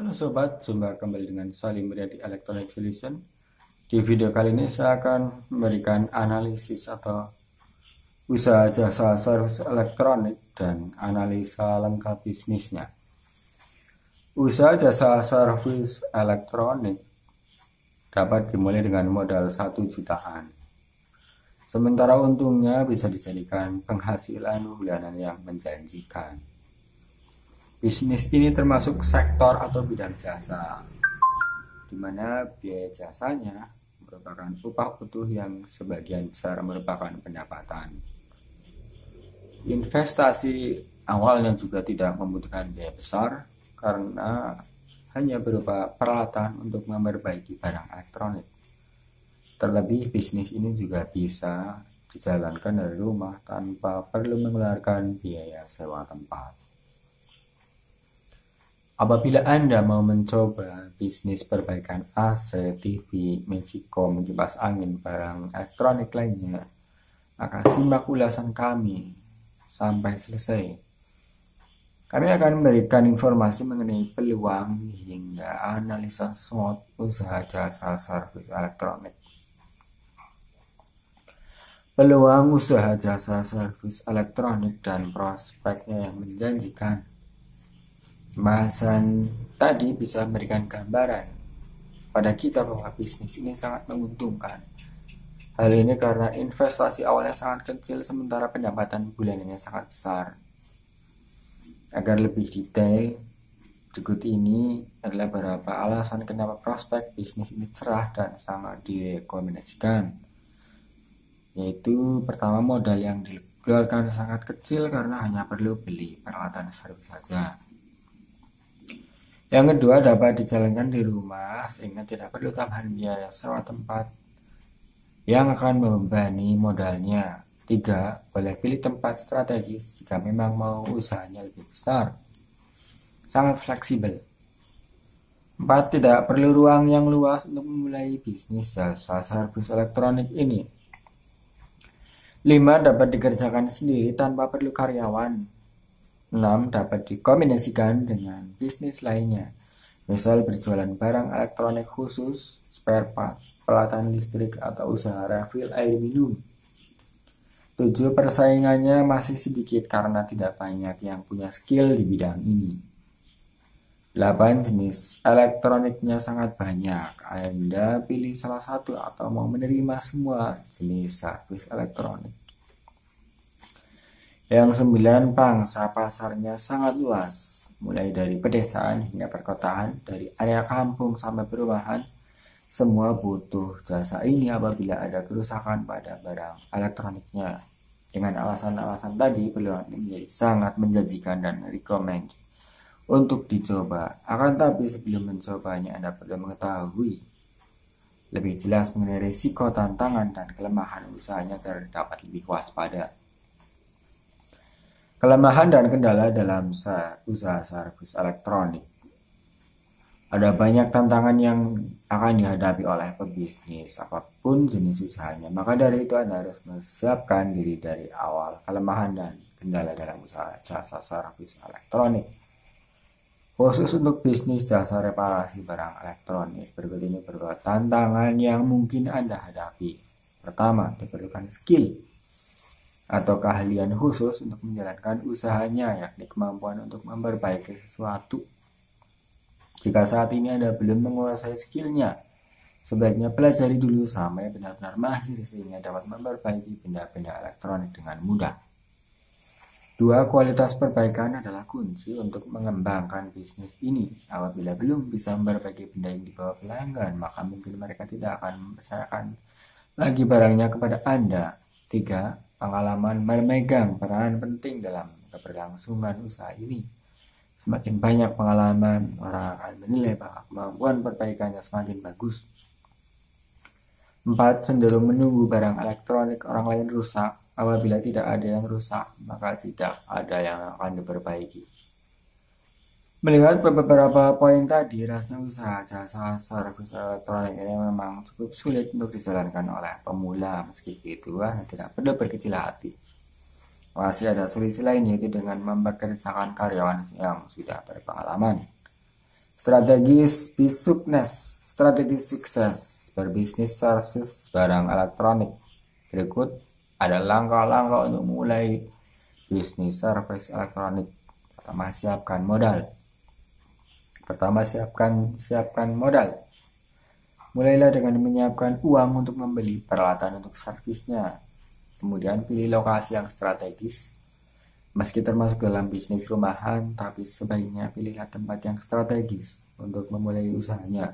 Halo sobat, jumpa kembali dengan Salim di Electronic Solution. Di video kali ini saya akan memberikan analisis atau usaha jasa servis elektronik dan analisa lengkap bisnisnya. Usaha jasa servis elektronik dapat dimulai dengan modal 1 jutaan. Sementara untungnya bisa dijadikan penghasilan bulanan yang menjanjikan. Bisnis ini termasuk sektor atau bidang jasa, di mana biaya jasanya merupakan upah utuh yang sebagian besar merupakan pendapatan. Investasi awalnya juga tidak membutuhkan biaya besar karena hanya berupa peralatan untuk memperbaiki barang elektronik. Terlebih bisnis ini juga bisa dijalankan dari rumah tanpa perlu mengeluarkan biaya sewa tempat. Apabila Anda mau mencoba bisnis perbaikan AC, TV, Magicom, kipas angin, barang elektronik lainnya, maka simak ulasan kami sampai selesai. Kami akan memberikan informasi mengenai peluang hingga analisa SWOT usaha jasa servis elektronik. Peluang usaha jasa servis elektronik dan prospeknya yang menjanjikan. Bahasan tadi bisa memberikan gambaran pada kita bahwa bisnis ini sangat menguntungkan. Hal ini karena investasi awalnya sangat kecil sementara pendapatan bulanannya sangat besar. Agar lebih detail, berikut ini adalah beberapa alasan kenapa prospek bisnis ini cerah dan sangat direkomendasikan. Yaitu pertama, modal yang dikeluarkan sangat kecil karena hanya perlu beli peralatan servis saja. Yang kedua, dapat dijalankan di rumah sehingga tidak perlu tambahan biaya sewa tempat yang akan membebani modalnya. 3. Boleh pilih tempat strategis jika memang mau usahanya lebih besar. Sangat fleksibel. 4. Tidak perlu ruang yang luas untuk memulai bisnis jasa servis elektronik ini. 5. Dapat dikerjakan sendiri tanpa perlu karyawan. 6. Dapat dikombinasikan dengan bisnis lainnya, misal berjualan barang elektronik khusus, spare part, peralatan listrik, atau usaha refill air minum. 7. Persaingannya masih sedikit karena tidak banyak yang punya skill di bidang ini. 8. Jenis elektroniknya sangat banyak. Anda pilih salah satu atau mau menerima semua jenis servis elektronik. Yang 9, pangsa pasarnya sangat luas, mulai dari pedesaan hingga perkotaan, dari area kampung sampai perumahan, semua butuh jasa ini apabila ada kerusakan pada barang elektroniknya. Dengan alasan-alasan tadi, peluang ini menjadi sangat menjanjikan dan recommend untuk dicoba. Akan tapi sebelum mencobanya, Anda perlu mengetahui lebih jelas mengenai risiko, tantangan, dan kelemahan usahanya agar dapat lebih waspada. Kelemahan dan kendala dalam usaha servis elektronik. Ada banyak tantangan yang akan dihadapi oleh pebisnis apapun jenis usahanya. Maka dari itu Anda harus mempersiapkan diri dari awal kelemahan dan kendala dalam usaha jasa servis elektronik. Khusus untuk bisnis jasa reparasi barang elektronik, berikut ini beberapa tantangan yang mungkin Anda hadapi. Pertama, diperlukan skill atau keahlian khusus untuk menjalankan usahanya, yakni kemampuan untuk memperbaiki sesuatu. Jika saat ini Anda belum menguasai skillnya, sebaiknya pelajari dulu sampai benar-benar mahir sehingga dapat memperbaiki benda-benda elektronik dengan mudah. 2. Kualitas perbaikan adalah kunci untuk mengembangkan bisnis ini. Apabila belum bisa memperbaiki benda yang dibawa pelanggan, maka mungkin mereka tidak akan mempercayakan lagi barangnya kepada Anda. 3. Pengalaman memegang peranan penting dalam keberlangsungan usaha ini. Semakin banyak pengalaman, orang akan menilai bahwa kemampuan perbaikannya semakin bagus. 4. Cenderung menunggu barang elektronik orang lain rusak. Apabila tidak ada yang rusak, maka tidak ada yang akan diperbaiki. Melihat beberapa poin tadi, rasanya usaha jasa servis elektronik ini memang cukup sulit untuk dijalankan oleh pemula. Meski begitu, tidak perlu berkecil hati. Masih ada solusi lain, yaitu dengan mempekerjakan karyawan yang sudah berpengalaman. Strategi sukses berbisnis service barang elektronik. Berikut ada langkah-langkah untuk mulai bisnis service elektronik. Pertama, siapkan modal. Mulailah dengan menyiapkan uang untuk membeli peralatan untuk servisnya. Kemudian pilih lokasi yang strategis. Meski termasuk dalam bisnis rumahan, tapi sebaiknya pilihlah tempat yang strategis untuk memulai usahanya.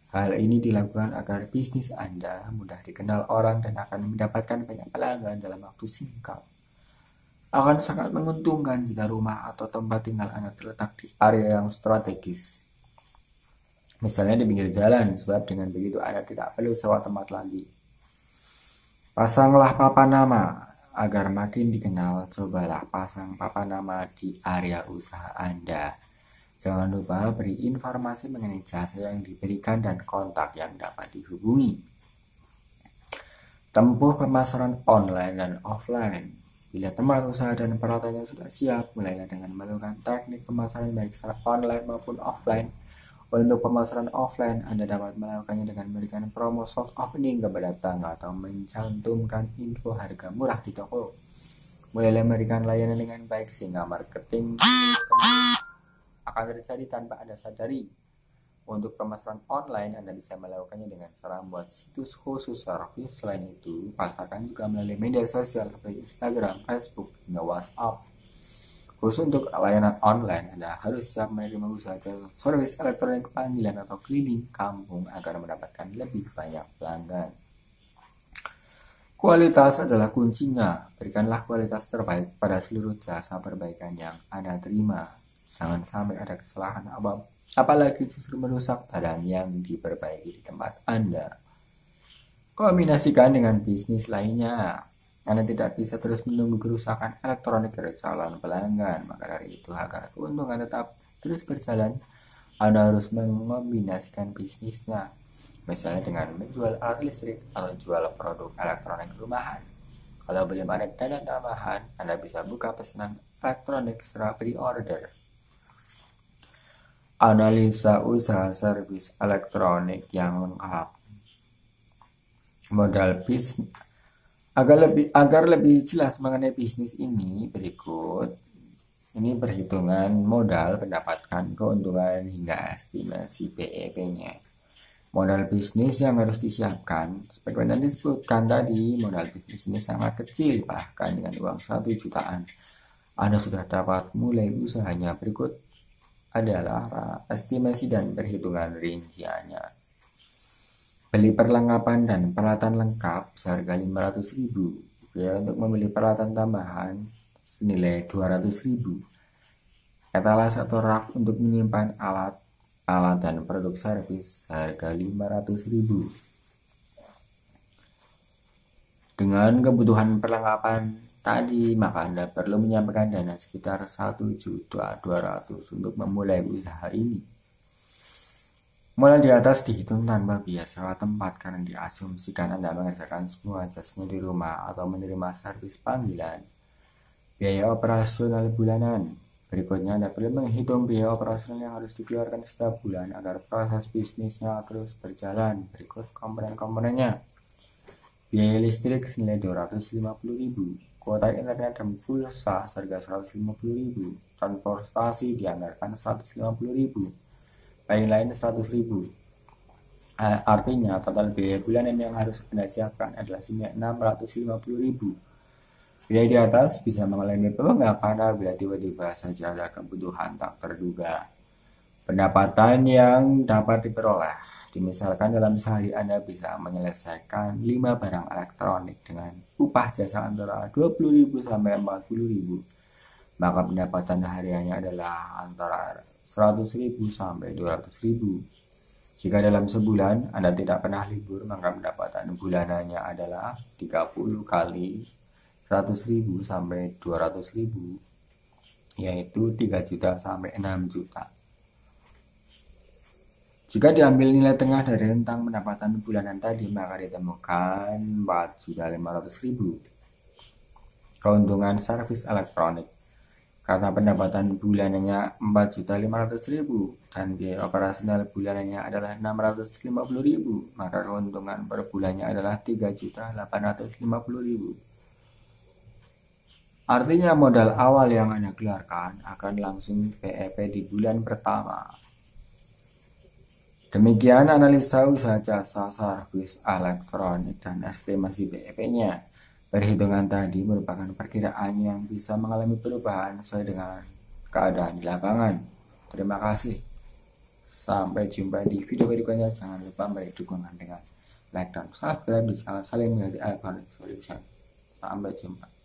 Hal ini dilakukan agar bisnis Anda mudah dikenal orang dan akan mendapatkan banyak pelanggan dalam waktu singkat. Akan sangat menguntungkan jika rumah atau tempat tinggal Anda terletak di area yang strategis. Misalnya di pinggir jalan, sebab dengan begitu Anda tidak perlu sewa tempat lagi. Pasanglah papan nama. Agar makin dikenal, cobalah pasang papan nama di area usaha Anda. Jangan lupa beri informasi mengenai jasa yang diberikan dan kontak yang dapat dihubungi. Tempuh pemasaran online dan offline. Bila tempat usaha dan peralatannya sudah siap, mulailah dengan melakukan teknik pemasaran baik secara online maupun offline. Untuk pemasaran offline, Anda dapat melakukannya dengan memberikan promo soft opening kepada tetangga atau mencantumkan info harga murah di toko. Mulailah memberikan layanan dengan baik sehingga marketing akan terjadi tanpa Anda sadari. Untuk pemasaran online, Anda bisa melakukannya dengan cara membuat situs khusus servis. Selain itu, pasarkan juga melalui media sosial seperti Instagram, Facebook, hingga WhatsApp. Khusus untuk layanan online, Anda harus siap menerima usaha servis elektronik panggilan atau keliling kampung agar mendapatkan lebih banyak pelanggan. Kualitas adalah kuncinya. Berikanlah kualitas terbaik pada seluruh jasa perbaikan yang Anda terima. Jangan sampai ada kesalahan apalagi justru merusak barang yang diperbaiki di tempat Anda. Kombinasikan dengan bisnis lainnya. Anda tidak bisa terus menunggu kerusakan elektronik dari calon pelanggan. Maka dari itu, agar keuntungan tetap terus berjalan, Anda harus mengombinasikan bisnisnya. Misalnya dengan menjual alat listrik atau jual produk elektronik rumahan. Kalau belum ada dana tambahan, Anda bisa buka pesanan elektronik secara pre-order. Analisa usaha servis elektronik yang lengkap. Modal bisnis. Agar lebih jelas mengenai bisnis ini, berikut ini perhitungan modal, pendapatan, keuntungan hingga estimasi BEP-nya. Modal bisnis yang harus disiapkan, seperti yang disebutkan tadi, modal bisnis ini sangat kecil, bahkan dengan uang 1 jutaan Anda sudah dapat mulai usahanya. Berikut adalah estimasi dan perhitungan rinciannya. Beli perlengkapan dan peralatan lengkap seharga 500.000. Biaya untuk membeli peralatan tambahan senilai 200.000. Etalase atau rak untuk menyimpan alat dan produk servis seharga 500.000. Dengan kebutuhan perlengkapan tadi, maka Anda perlu menyampaikan dana sekitar 1.200.000 untuk memulai usaha ini. Modal di atas dihitung tanpa biaya sewa tempat karena diasumsikan Anda mengerjakan semua jasanya di rumah atau menerima servis panggilan. Biaya operasional bulanan. Berikutnya Anda perlu menghitung biaya operasional yang harus dikeluarkan setiap bulan agar proses bisnisnya terus berjalan. Berikut komponen-komponennya. Biaya listrik senilai 250.000. Kuota internet dan pulsa seharga 150.000. Transportasi dianggarkan 150.000. Lain-lain 100.000. Artinya total biaya bulanan yang harus Anda siapkan adalah senilai 650.000. Biaya di atas bisa mengalami pelongakan apabila tiba-tiba saja ada kebutuhan tak terduga. Pendapatan yang dapat diperoleh, misalkan dalam sehari Anda bisa menyelesaikan 5 barang elektronik dengan upah jasa antara 20.000 sampai 40.000. Maka pendapatan hariannya adalah antara 100.000 sampai 200.000. Jika dalam sebulan Anda tidak pernah libur, maka pendapatan bulanannya adalah 30 kali 100.000 sampai 200.000, yaitu 3 juta sampai 6 juta. Jika diambil nilai tengah dari rentang pendapatan bulanan tadi, maka ditemukan 4.500.000. Keuntungan servis elektronik. karena pendapatan bulanannya 4.500.000 dan biaya operasional bulanannya adalah 650.000, maka keuntungan per bulannya adalah 3.850.000. Artinya modal awal yang Anda keluarkan akan langsung PEP di bulan pertama. Demikian analisa usaha jasa servis elektronik dan estimasi PEP-nya. Perhitungan tadi merupakan perkiraan yang bisa mengalami perubahan sesuai dengan keadaan di lapangan. Terima kasih. Sampai jumpa di video berikutnya. Jangan lupa beri dukungan dengan like dan subscribe di channel Salim dari Alphonic Solution. Sampai jumpa.